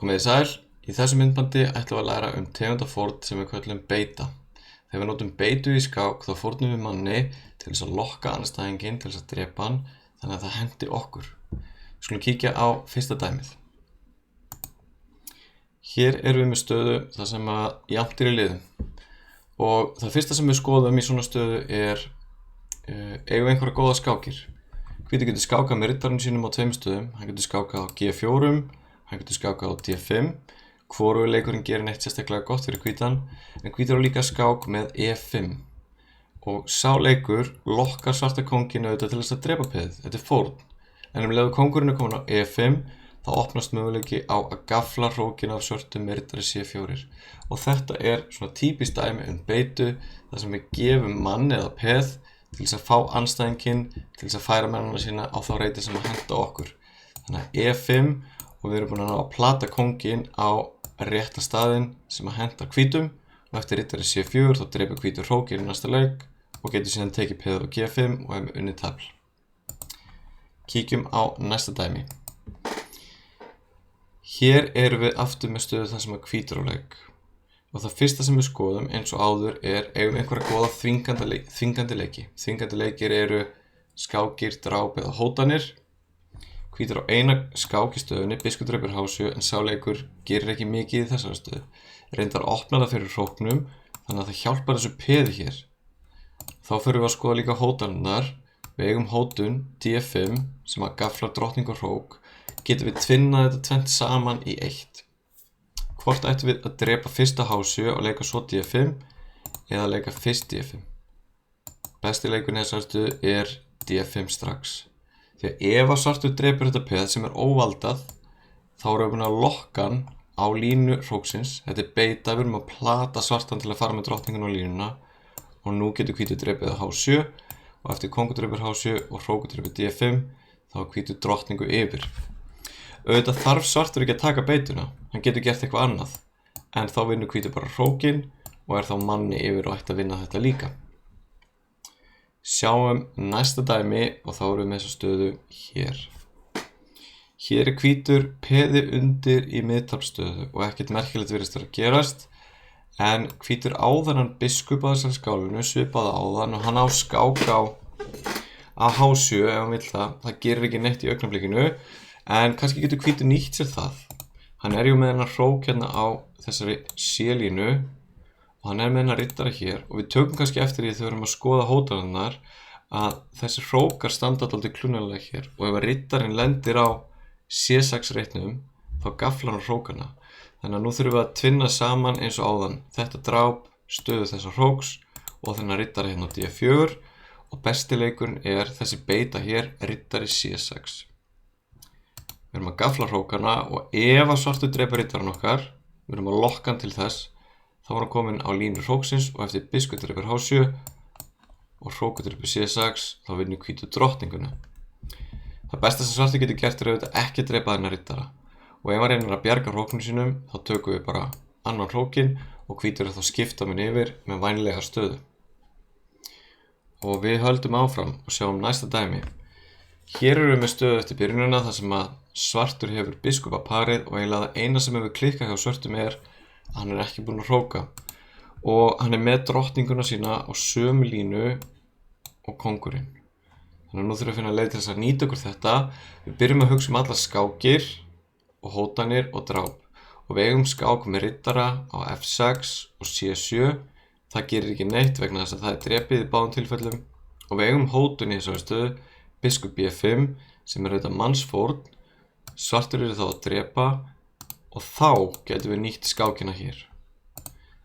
Komið þið sæl, í þessu myndbandi ætlum við að læra tegundafórn sem við köllum beita. Þegar við notum beitu í skák þá fórnum við manni til þess að lokka andstæðinginn til þess að drepa hann þannig að það hendi okkur. Við skulum kíkja á fyrsta dæmið. Hér erum við með stöðu þar sem að jafnt í liðum og það fyrsta sem við skoðum í svona stöðu er eigum við einhverja góða skákir. Hvíti getur skákað með riddaranum sínum á tveimur stöðum, hann getur skákað á G4, hann getur skákað á D5. Hvorugur leikurinn gerir neitt sérstaklega gott fyrir hvítan, en hvítur á líka skák með E5. Og sá leikur lokkar svarta kónginn auðvitað til þess að drepa peðið, þetta er fórn. En leið kóngurinn er komin á E5, þá opnast möguleiki á að gafla hrókinn af svörtum með riddari C4. Og þetta er svona típist dæmi beitu, þar sem við gefum mann eða peð til þess að fá andstæðinginn, til þess að færa mennina sína á þá reiti sem að henda okkur. Þannig að E5 og við erum búin að ná að plata kónginn á rétta staðinn sem að henda hvítum og eftir riddari C4 þá dreipur hvítur hrókinn í næsta leik og getur síðan tekið peðið á G5 og hefur unnið tafl. Kíkjum á næsta dæmi. Hér erum við aftur með stöðu þar sem að hvítur á leik og það fyrsta sem við skoðum eins og áður er eigum einhverja góða þvingandi leiki. Þvingandi leikir eru skákir, dráp eða hótanir. Hvítur á eina skák í stöðunni, biskup drepur H7 en sá leikur gerir ekki mikið í þessari stöðu. Reyndar opnar það fyrir hróknum þannig að það hjálpar þessu peði hér. Þá fyrir við að skoða líka hótanirnar. Við eigum hótun D5 sem að gaflar drottning og hrók. Getum við tvinnað þetta tvennt saman í eitt. Hvort ættum við að drepa fyrsta H7 og leika svo D5 eða leika fyrst D5? Besti leikurinn í þessari stöðu er D5 strax. Því að ef að svartur drepur þetta peð sem er óvaldað, þá erum við búin að lokka hann á línu hróksins. Þetta er beita, við erum að plata svartan til að fara með drottningun á línuna og nú getur hvítur drepið á H7 og eftir kongur drepur H7 og hrókur drepur D5 þá er hvítur drottningu yfir. Auðvitað þarf svartur ekki að taka beituna, hann getur gert eitthvað annað, en þá vinnur hvítur bara hrókinn og er þá manni yfir og ætti að vinna þetta líka. Sjáum næsta dæmi og þá erum við með þessa stöðu hér. Hér er hvítur peði undir í miðtapsstöðu og ekkert merkilegt virðist vera að gerast, en hvítur á þennan biskup á þessari skálinu, svipaði á þann og hann á skák á H7 ef hann vill það gerir ekki neitt í augnablikinu, en kannski getur hvítur nýtt sér það. Hann er jú með hennar hrók hérna á þessari C-línu og hann er með hennar riddara hér og við tökum kannski eftir því þegar við erum að skoða hótanirnar að þessi hrókar standa alltaf klunnalega hér og ef riddarinn lendir á C6 reitnum þá gaflar hann hrókana. Þannig að nú þurfum við að tvinna saman eins og áðan þetta dráp, stöðu þessar hróks og þennan riddara hérna á D4 og besti leikurinn er þessi beita hér, riddari C6. Við erum að gafla hrókana og ef að svartur dreipur riddarann okkar, við erum að lokka hann til þess, þá var hann komin á línu hróksins og eftir biskup drepur H7 og hrókur drepur C6 þá vinnur hvítur drottninguna. Það besta sem svartur getur gert er auðvitað ekki að drepa þennan riddara og ef hann reynir að bjarga hróknum sínum þá tökum við bara annan hrókinn og hvítur er þá skipta minn yfir með vænlega stöðu. Og við höldum áfram og sjáum næsta dæmi. Hér erum við með stöðu eftir byrjunina þar sem að svartur hefur biskupaparið og eiginlega það eina sem hefur klikkað hjá svörtum er að hann er ekki búinn að hróka og hann er með drottninguna sína á sömu línu og kóngurinn. Þannig að nú þurfum við að finna leið til þess að nýta okkur þetta. Við byrjum að hugsa alla skákir og hótanir og dráp og við eigum skák með riddara á F6 og C7. Það gerir ekki neitt vegna þess að það er drepið í báðum tilfellum og við eigum hótun í þessari stöðu biskup B5 sem er auðvitað mannsfórn. Svartur eru þá að drepa og þá getum við nýtt skákina hér.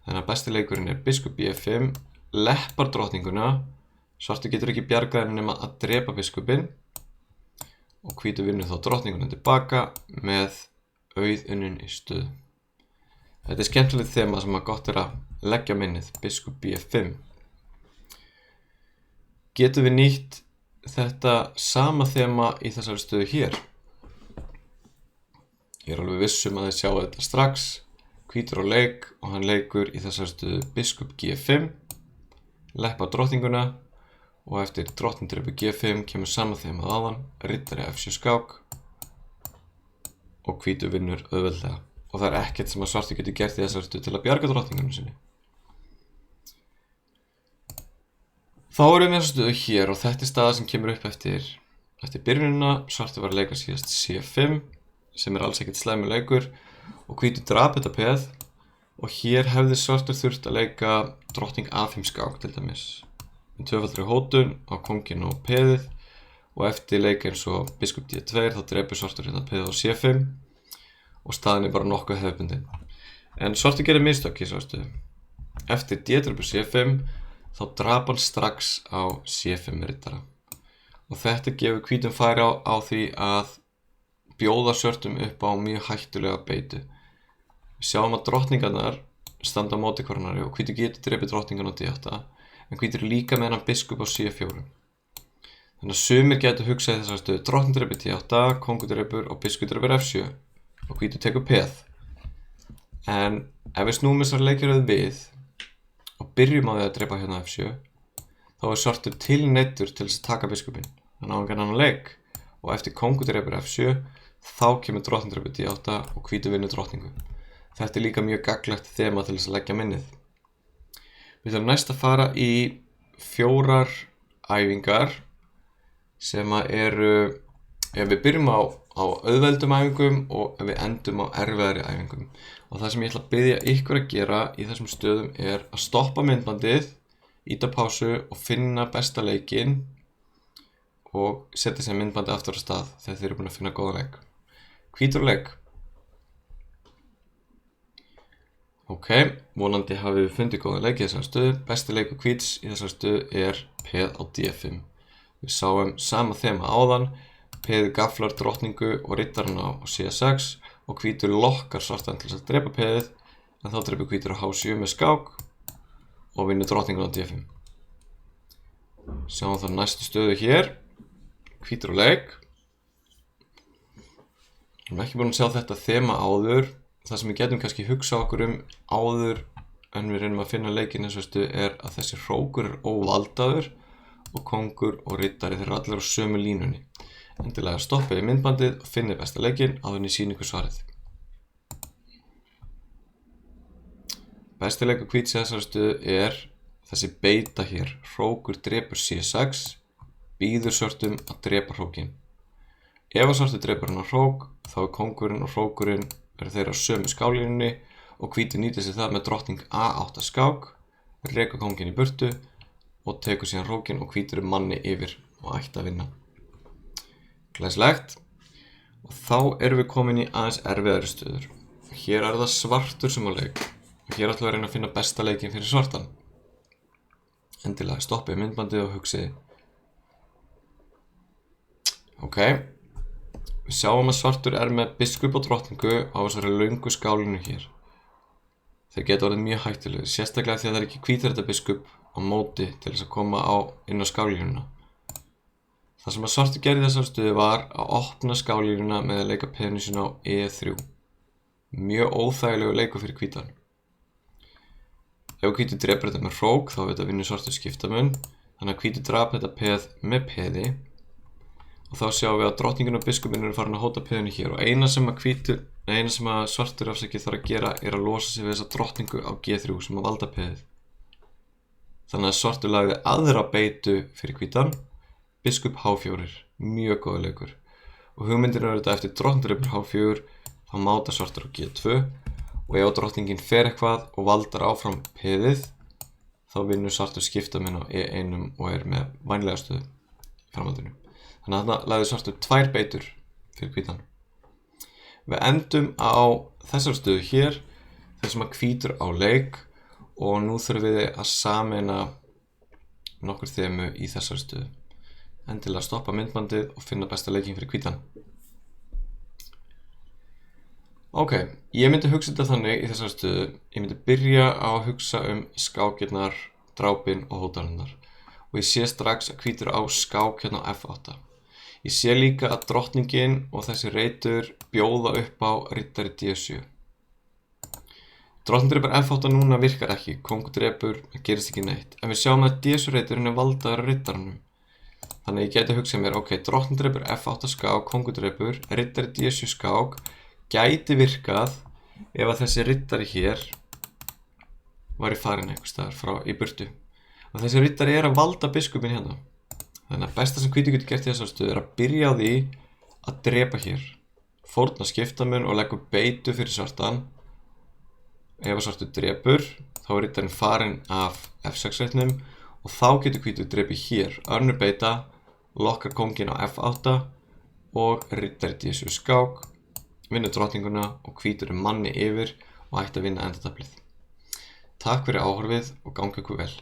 Þannig að besti leikurinn er biskup B5, leppar drottninguna, svartur getur ekki bjargað henni nema að drepa biskupinn og hvítur vinnur þá drottninguna tilbaka með auðunnin í stöðu. Þetta er skemmtilegt þema sem að gott er að leggja minnið, biskup B5. Getum við nýtt þetta sama þema í þessari stöðu hér? Ég er alveg viss um að þið sjá þetta strax. Hvítur á leik og hann leikur í þessari stöðu biskup G5, leppa drottninguna og eftir drottning drepur G5 kemur sama þema áðan, riddari F7 skák og hvítur vinnur auðveldlega. og það ekkert sem að svartur getur gert í þessari stöðu til að bjarga drottningunum sinni. Þá erum við með þessa stöðu hér og þetta staða sem kemur upp eftir byrjunina. Svartur var að leika síðast C5 sem alls ekkert slæmur leikur og hvítur drap þetta peð og hér hefði svartur þurft að leika drottning A5 skák til dæmis með tvöfaldri hótun á kónginn og peðið og eftir leik eins og biskup D2 þá drepur svartur þetta peðið á C5 og staðan bara nokkuð hefðbundin. En svartur gerir mistök í þessari stöðu. Eftir D drepur C5 þá drap hann strax á C5 riddara og þetta gefur hvítum færi á því að bjóða svörtum upp á mjög hættulega beitu. Við sjáum að drottningarnar standa á móti hver annarri og hvítur getur drepið drottningan á D8 en hvítur líka með hennan biskup á C4. Þannig að sumir getur hugsað í þessari stöðu drottning drepur D8, kóngur drepur og biskup drepur F7 og hvítur tekur peð. En ef við snúum þessari leikjaröð við og byrjum á því að drepa hérna F7 þá svartur tilneyddur til þess að taka biskupinn. Þannig á engan annan leik og eftir kóngur drepur F7 þá kemur drottning drepur D8 og hvítur vinnur drottningu. Þetta líka mjög gagnlegt þema til þess að leggja minnið. Við ætlum næst að fara í 4 æfingar sem eru, ef við byrjum á auðveldum æfingum og ef við endum á erfiðari æfingum. Og það sem ég ætla að biðja ykkur að gera í þessum stöðum er að stoppa myndbandið, íta pásu og finna besta leikinn og setja sér myndbandið aftur á stað þegar þið eru búin að finna góðan leik. Hvítur leik. Ok, vonandi hafið við fundið góðan leik í þessari stöðu. Besti leikur hvíts í þessari stöðu er peð á D5. Við sáum sama þema áðan, peðið gaflar drottningu og riddarann á C6 og hvítur lokkar svartan til þess að drepa peðið en þá drepur hvítur á H7 með skák og vinnur drottningun á D5. Sjáum þá næstu stöðu hér, hvítur á leik. Við erum ekki búin að sjá þetta þema áður. Það sem við getum kannski hugsað okkur áður en við reynum að finna leikinn eins og stöðu er að þessi hrókur er óvaldaður og kóngur og riddari þeir eru allir á sömu línunni. Endilega stoppið í myndbandið og finnið besta leikinn áður en ég sýni ykkur svarið. Besti leikur hvíts í þessari stöðu er þessi beita hér. Hrókur drepur C6, býður svörtum að drepa hrókinn. Ef að svartur drepur hann á hrók, þá er kóngurinn og hrókurinn eru þeir á sömu skálinni og hvítur nýtir sér það með drottning A8 skák, reka kónginn í burtu og tekur síðan hrókinn og hvítur manni yfir og ætti að vinna. Glæsilegt. Og þá erum við komin í aðeins erfiðari stöður. Hér er það svartur sem á leik og hér ætlum við að reyna að finna besta leikinn fyrir svartan. Endilega stoppið myndbandið og hugsið. Ok. Við sjáum að svartur er með biskup og drottningu á þessari löngu skálinu hér. Þeir geta orðið mjög hættulegir, sérstaklega því að það er ekki hvítur þetta biskup á móti til þess að koma inn á skálínuna. Það sem að svartur gerði í þessari stöðu var að opna skálínuna með að leika peðinu sína á E3. Mjög óþægilegu leikur fyrir hvítan. Ef hvítur drepur þetta með hrók þá veit að vinnur svartur skiptamun, þannig að hvítur drap þetta peð með peði. Og þá sjáum við að drottningin og biskupinn eru farin að hóta peðinu hér og eina sem að svartur þarf að gera er að losa sig við þessa drottningu á G3 sem að valda peðið. Þannig að svartur lagði aðra beitu fyrir hvítan, biskup H4, mjög góður leikur. Og hugmyndin er þetta eftir drottning drepur H4 þá máta svartur á G2 og ef drottningin fer eitthvað og valdar áfram peðið þá vinnur svartur skiptamun á E1 og er með vænlega stöðu í framhaldinu. Þannig að þarna lagði svartur 2 beitur fyrir hvítan. Við endum á þessari stöðu hér, þar sem að hvítur á leik og nú þurfum við að sameina nokkur þemu í þessari stöðu. Endilega stoppa myndbandið og finna besta leikinn fyrir hvítan. Ok, ég myndi hugsa þetta þannig í þessari stöðu. Ég myndi byrja á að hugsa skákirnar, drápin og hótanirnar. Og ég sé strax að hvítur á skák hérna á F8. Ég sé líka að drottningin og þessi reitur bjóða upp á riddari D7. Drottning drepur F8 núna virkar ekki, kóngur drepur, það gerist ekki neitt. En við sjáum að D7 reiturinn er valdaður af riddaranum. Þannig að ég geti hugsað mér, ok, drottning drepur F8 skák, kóngur drepur, riddari D7 skák, gæti virkað ef að þessi riddari hér væri farin einhvers staðar í burtu. Og þessi riddari að valda biskupinn hérna. Þannig að besta sem hvítur getur gert í þessari stöðu að byrja á því að drepa hér. Fórna skiptamun og leggur beitu fyrir svartan. Ef að svartur drepur, þá riddarinn farin af F6-reitnum og þá getur hvítur drepið hér. Önnur beita, lokkar kónginn á F8 og riddari D7 skák, vinnur drottninguna og hvítur manni yfir og hægt að vinna endataflið. Takk fyrir áhorfið og gangi ykkur vel.